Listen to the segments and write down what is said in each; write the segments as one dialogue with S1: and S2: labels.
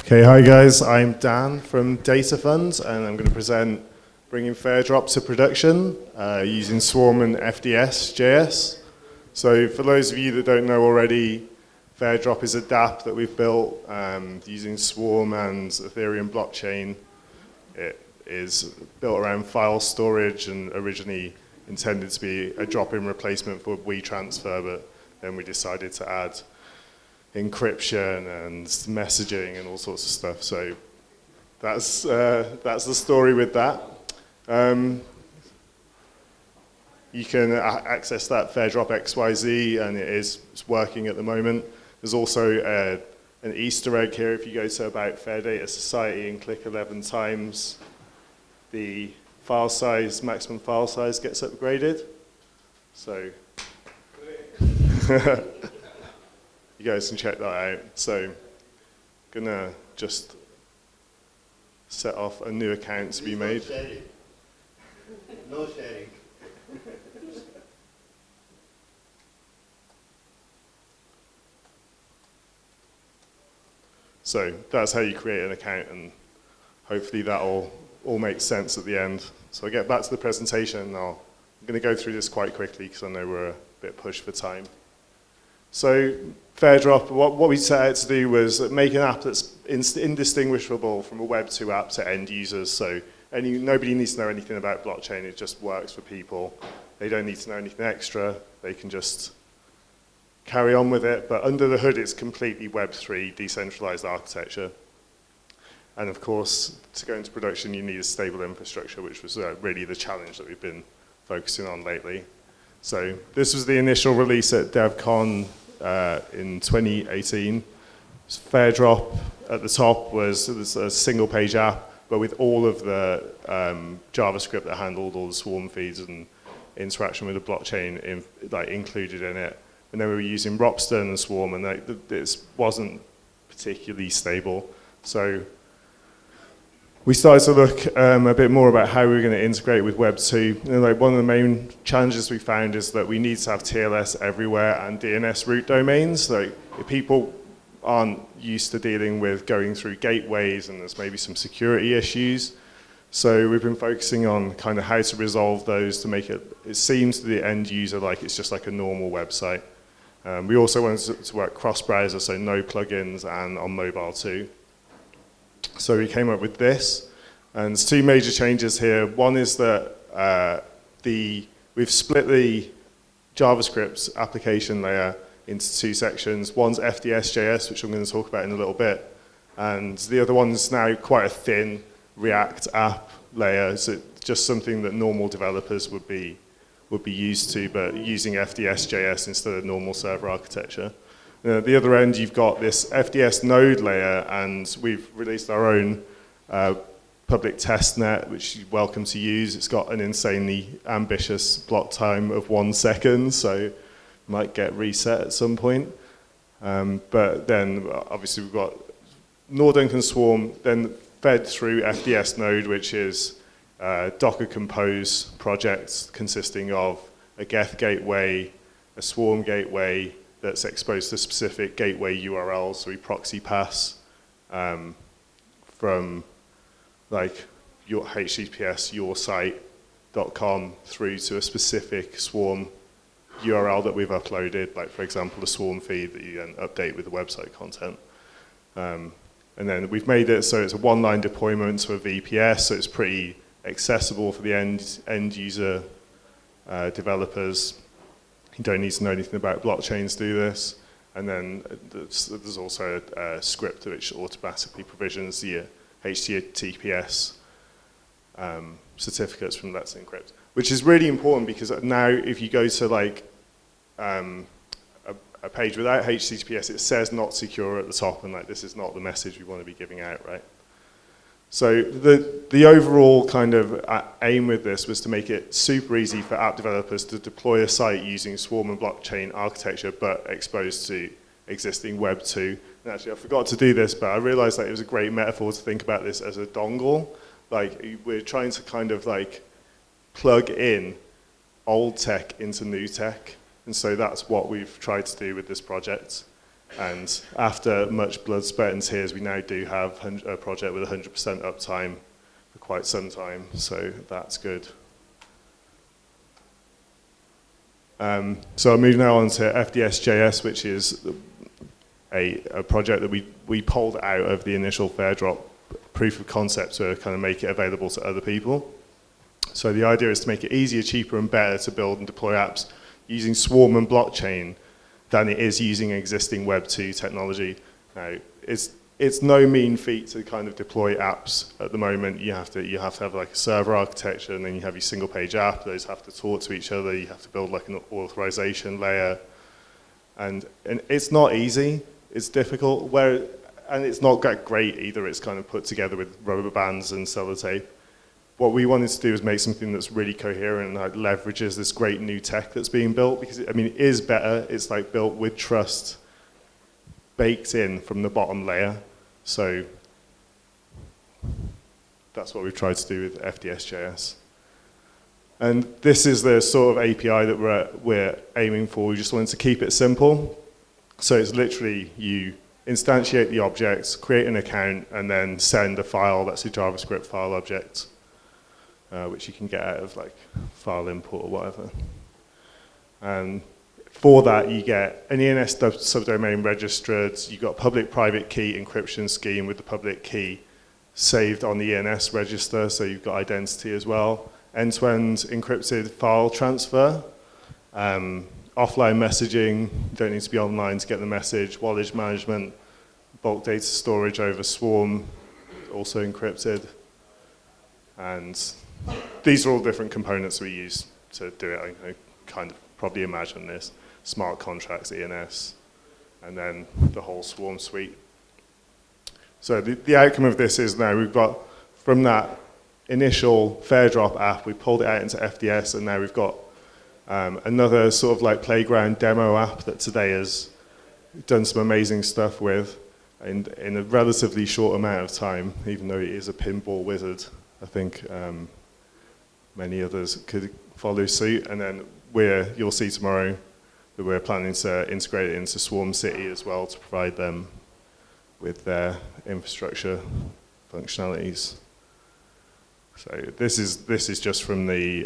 S1: Okay, hi guys, I'm Dan from Data Funds, and I'm going to present bringing Fairdrop to production using Swarm and fds.js. So for those of you that don't know already, Fairdrop is a dapp that we've built using Swarm and Ethereum blockchain. It is built around file storage and originally intended to be a drop-in replacement for WeTransfer, but then we decided to add encryption and messaging and all sorts of stuff. So that's the story with that. You can access that Fairdrop XYZ, and it's working at the moment. There's also an Easter egg here. If you go to About Fair Data Society and click 11 times, the file size, maximum file size gets upgraded. So you guys can check that out. So I'm gonna just set off a new account to be made.
S2: No sharing.
S1: So that's how you create an account, and hopefully that'll all make sense at the end. So I'll get back to the presentation, and I'm going to go through this quite quickly because I know we're a bit pushed for time. So Fairdrop, what we set out to do was make an app that's indistinguishable from a Web2 app to end users. So nobody needs to know anything about blockchain. It just works for people. They don't need to know anything extra. They can just carry on with it. But under the hood, it's completely Web3 decentralized architecture. And of course, to go into production, you need a stable infrastructure, which was really the challenge that we've been focusing on lately. So this was the initial release at DevCon in 2018. Fairdrop at the top was a single page app, but with all of the JavaScript that handled all the Swarm feeds and interaction with the blockchain included in it. And then we were using Ropster and Swarm, and this wasn't particularly stable. So we started to look a bit more about how we were going to integrate with Web 2. One of the main challenges we found is that we need to have TLS everywhere and DNS root domains. If people aren't used to dealing with going through gateways, and there's maybe some security issues. So we've been focusing on kind of how to resolve those to make it seem to the end user like it's just like a normal website. We also wanted to work cross-browser, so no plugins, and on mobile too. So we came up with this, and there's two major changes here. One is that we've split the JavaScript application layer into two sections. One's fds.js, which I'm going to talk about in a little bit, and the other one's now quite a thin React app layer. So it's just something that normal developers would be used to, but using fds.js instead of normal server architecture. At the other end, you've got this FDS node layer, and we've released our own public test net, which you're welcome to use. It's got an insanely ambitious block time of 1 second, so it might get reset at some point. But then, obviously, we've got Nordunk and Swarm, then fed through FDS node, which is Docker Compose projects consisting of a Geth gateway, a Swarm gateway, that's exposed to specific gateway URLs. So we proxy pass from like your HTTPS, yoursite.com through to a specific Swarm URL that we've uploaded, like for example, a Swarm feed that you then update with the website content. And then we've made it so it's a one-line deployment to a VPS, so it's pretty accessible for the end user developers. You don't need to know anything about blockchains to do this. And then there's also a script which automatically provisions the HTTPS certificates from Let's Encrypt, which is really important because now if you go to like a page without HTTPS, it says not secure at the top, and like this is not the message we want to be giving out, right? So the overall kind of aim with this was to make it super easy for app developers to deploy a site using Swarm and blockchain architecture, but exposed to existing Web 2. And actually, I forgot to do this, but I realized that it was a great metaphor to think about this as a dongle. Like, we're trying to kind of like plug in old tech into new tech. And so that's what we've tried to do with this project. And after much blood, sweat, and tears, we now do have a project with 100% uptime for quite some time, so that's good. So I'll move now on to fds.js, which is a project that we pulled out of the initial Fairdrop proof of concept to kind of make it available to other people. So the idea is to make it easier, cheaper, and better to build and deploy apps using Swarm and blockchain than it is using existing Web2 technology. Now, it's no mean feat to kind of deploy apps at the moment. You have to have like a server architecture, and then you have your single page app. Those have to talk to each other. You have to build like an authorization layer. And it's not easy. It's difficult. And it's not that great either. It's kind of put together with rubber bands and sellotape. What we wanted to do is make something that's really coherent and like leverages this great new tech that's being built, because it is better. It's like built with trust baked in from the bottom layer. So that's what we've tried to do with fds.js. And this is the sort of API that we're aiming for. We just wanted to keep it simple. So it's literally you instantiate the object, create an account, and then send a file that's a JavaScript file object, which you can get out of like file import or whatever. And for that, you get an ENS subdomain registered. You've got public-private key encryption scheme with the public key saved on the ENS register, so you've got identity as well. End-to-end encrypted file transfer. Offline messaging, you don't need to be online to get the message. Wallet management, bulk data storage over Swarm, also encrypted. And these are all different components we use to do it. I kind of probably imagine this. Smart contracts, ENS, and then the whole Swarm suite. So the outcome of this is now we've got, from that initial Fairdrop app, we pulled it out into FDS, and now we've got another sort of like playground demo app that today has done some amazing stuff with in a relatively short amount of time, even though it is a pinball wizard. I think many others could follow suit. And then you'll see tomorrow that we're planning to integrate it into Swarm City as well to provide them with their infrastructure functionalities. So this is just from the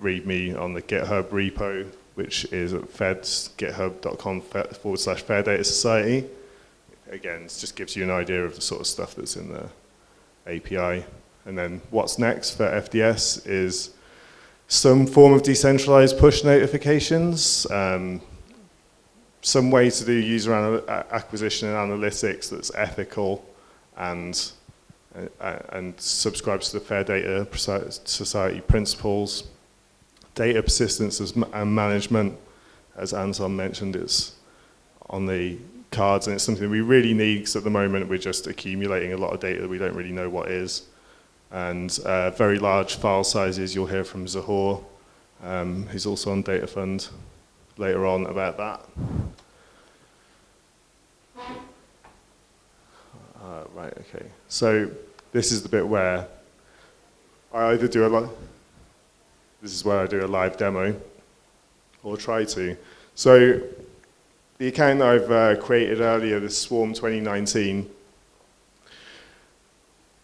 S1: README on the GitHub repo, which is at github.com/Fair Data Society. Again, it just gives you an idea of the sort of stuff that's in the API. And then what's next for FDS is some form of decentralized push notifications, some way to do user acquisition and analytics that's ethical and subscribes to the Fair Data Society principles. Data persistence and management, as Anton mentioned, it's on the cards, and it's something we really need because at the moment we're just accumulating a lot of data that we don't really know what is. And very large file sizes. You'll hear from Zahor, who's also on Data Fund, later on about that. Right, okay. So this is the bit where I either do this is where I do a live demo, or try to. So the account that I've created earlier, this Swarm 2019,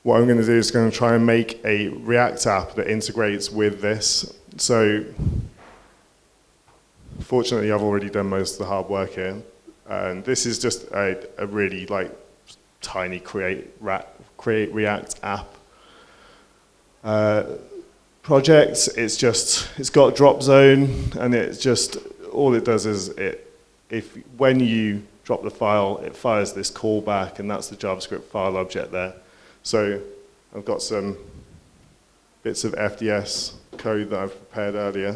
S1: what I'm going to do is going to try and make a React app that integrates with this. So fortunately, I've already done most of the hard work here. And this is just a really like tiny create React app project. It's got drop zone, and it's just, all it does is when you drop the file, it fires this callback, and that's the JavaScript file object there. So I've got some bits of FDS code that I've prepared earlier.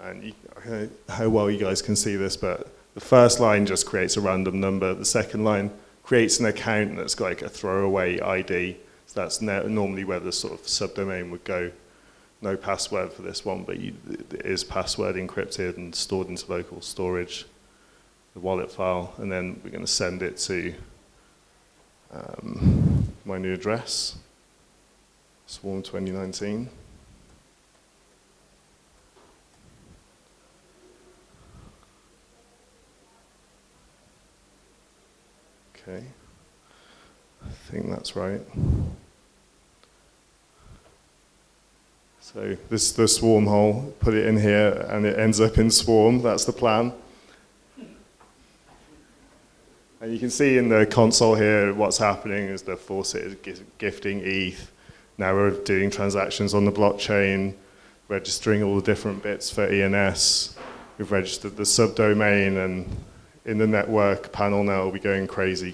S1: And I don't know how well you guys can see this, but the first line just creates a random number. The second line creates an account that's got like a throwaway ID. So that's normally where the sort of subdomain would go. No password for this one, but it is password encrypted and stored into local storage. The wallet file, and then we're going to send it to my new address, Swarm 2019. Okay, I think that's right. So this is the swarm hole, put it in here, and it ends up in swarm. That's the plan. And you can see in the console here what's happening is the faucet is gifting ETH. Now we're doing transactions on the blockchain, registering all the different bits for ENS. We've registered the subdomain, and in the network panel now we'll be going crazy,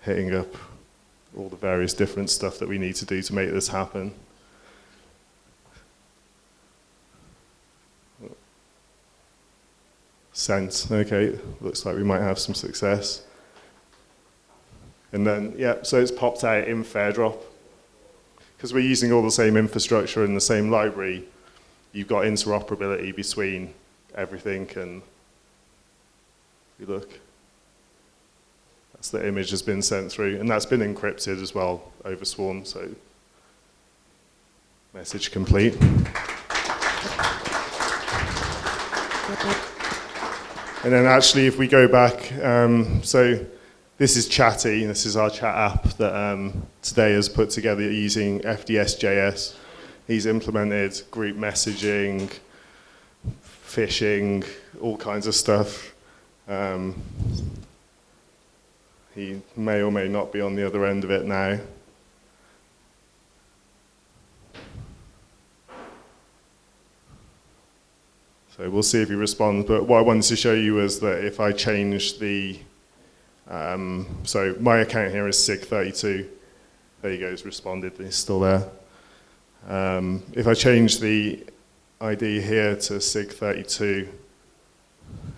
S1: hitting up all the various different stuff that we need to do to make this happen. Sent, okay, looks like we might have some success. And then, yeah, so it's popped out in Fairdrop. Because we're using all the same infrastructure and the same library, you've got interoperability between everything, and if you look, that's the image has been sent through, and that's been encrypted as well over Swarm, so message complete. And then actually, if we go back, so this is Chatty. This is our chat app that today has put together using fds.js. He's implemented group messaging, phishing, all kinds of stuff. He may or may not be on the other end of it now. So we'll see if he responds, but what I wanted to show you was that if I change the, so my account here is SIG32, there he goes, responded, he's still there. If I change the ID here to SIG32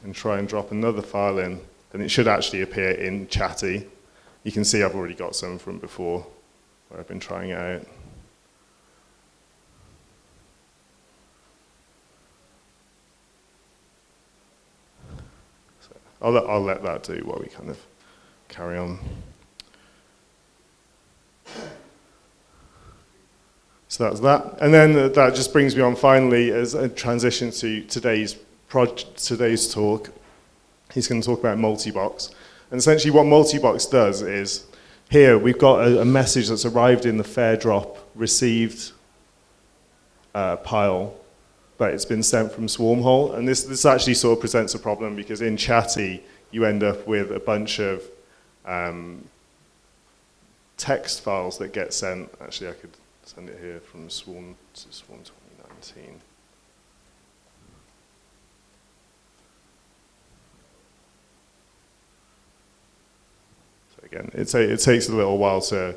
S1: and try and drop another file in, then it should actually appear in Chatty. You can see I've already got some from before where I've been trying it out. I'll let that do while we kind of carry on. So that's that. And then that just brings me on finally as a transition to today's talk. He's going to talk about multi-box. And essentially what multi-box does is, here we've got a message that's arrived in the Fairdrop received pile, but it's been sent from Swarmhole, and this actually sort of presents a problem because in Chatty you end up with a bunch of text files that get sent. Actually, I could send it here from Swarm to Swarm 2019. So again, it takes a little while to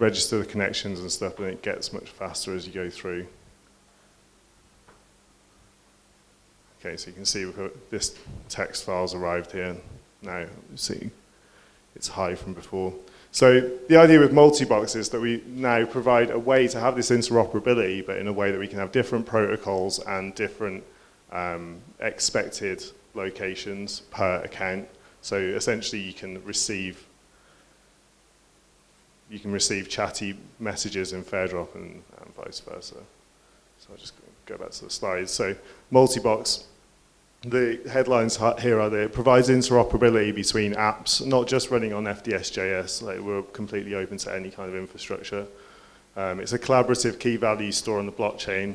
S1: register the connections and stuff, and it gets much faster as you go through. Okay, so you can see we've got this text file's arrived here. Now, see, it's high from before. So the idea with multi-box is that we now provide a way to have this interoperability, but in a way that we can have different protocols and different expected locations per account. So essentially, you can receive Chatty messages in Fairdrop and vice versa. So I'll just go back to the slides. So multi-box, the headlines here are that it provides interoperability between apps, not just running on fds.js, like we're completely open to any kind of infrastructure. It's a collaborative key value store on the blockchain.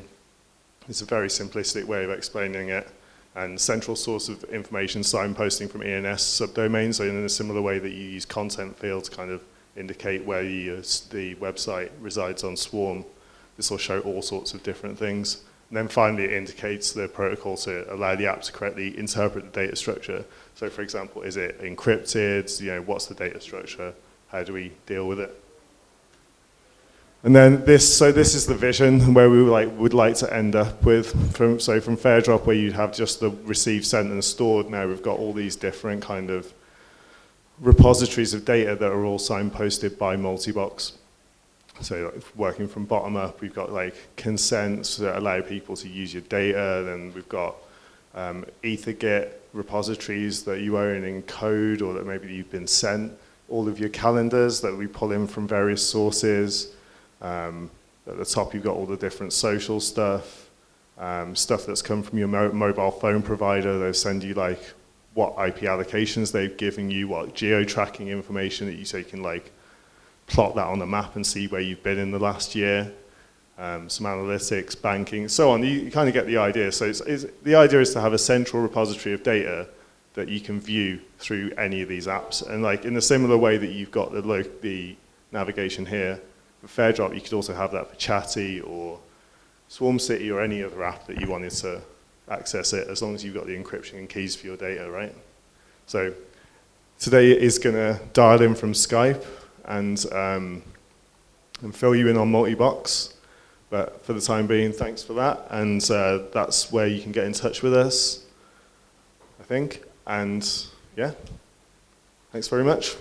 S1: It's a very simplistic way of explaining it. And central source of information signposting from ENS subdomains, so in a similar way that you use content field to kind of indicate where the website resides on Swarm. This will show all sorts of different things. And then finally, it indicates the protocol to allow the app to correctly interpret the data structure. So for example, is it encrypted? You know, what's the data structure? How do we deal with it? And then this is the vision where we would like to end up with. From Fairdrop, where you'd have just the received, sent, and stored, now we've got all these different kind of repositories of data that are all signposted by multi-box. So like working from bottom up, we've got like consents that allow people to use your data. Then we've got EtherGit repositories that you own in code or that maybe you've been sent. All of your calendars that we pull in from various sources. At the top, you've got all the different social stuff, stuff that's come from your mobile phone provider. They send you like what IP allocations they've given you, what geo-tracking information that so you can like plot that on the map and see where you've been in the last year, some analytics, banking, so on. You kind of get the idea. So the idea is to have a central repository of data that you can view through any of these apps. And like in a similar way that you've got the navigation here, for Fairdrop, you could also have that for Chatty or Swarm City or any other app that you wanted to access it, as long as you've got the encryption and keys for your data, right? So today is going to dial in from Skype and fill you in on multi-box. But for the time being, thanks for that. And that's where you can get in touch with us, I think. And yeah, thanks very much.